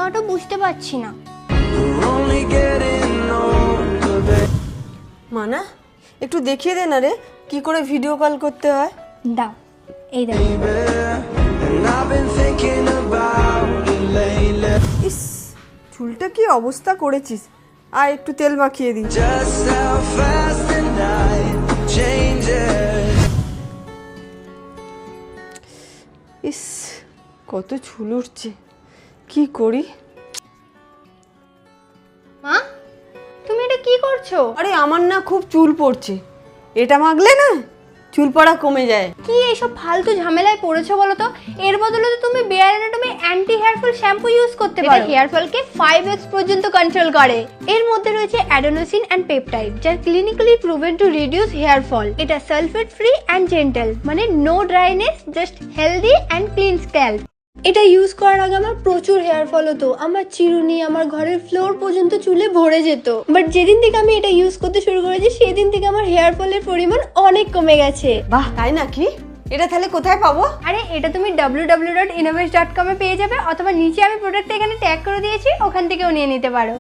লাগাটা বুঝতে পারছি না। মানা একটু দেখিয়ে দে না রে কি করে ভিডিও কল করতে হয়। দাও, এই দেখো। ইস, চুলটা কি অবস্থা করেছিস, আর একটু তেল মাখিয়ে দিই। ইস, কত চুল উঠছে, কি করি। মা, তুমি এটা কি করছো? আরে আমার না খুব চুল পড়ছে, এটা মাখলে না চুল পড়া কমে যায়। কি এইসব ফালতু ঝামেলায় পড়েছো বলো তো? এর বদলে তো তুমি Bare Anatomy anti hair fall shampoo use করতে পারো। এটা হেয়ার ফলকে 5x পর্যন্ত কন্ট্রোল করে। এর মধ্যে রয়েছে অ্যাডেনোসিন এন্ড পেপটাইড, যা clinically proven to reduce hair fall. এটা সালফেট ফ্রি এন্ড জেন্টল, মানে no dryness, just healthy and clean scalp. এটা ইউজ করার আগে আমার প্রচুর হেয়ার ফল হতো, আমার চিরুনি, আমার ঘরের ফ্লোর পর্যন্ত চুলে ভরে যেত। বাট যেদিন থেকে আমি এটা ইউজ করতে শুরু করেছি সেদিন থেকে আমার হেয়ার ফলের পরিমাণ অনেক কমে গেছে। বাহ, তাই নাকি? এটা তাহলে কোথায় পাবো? আরে এটা তুমি www.innovest.com এ পেয়ে যাবে, অথবা নিচে আমি প্রোডাক্টটা এখানে ট্যাগ করে দিয়েছি, ওখান থেকেও নিয়ে নিতে পারো।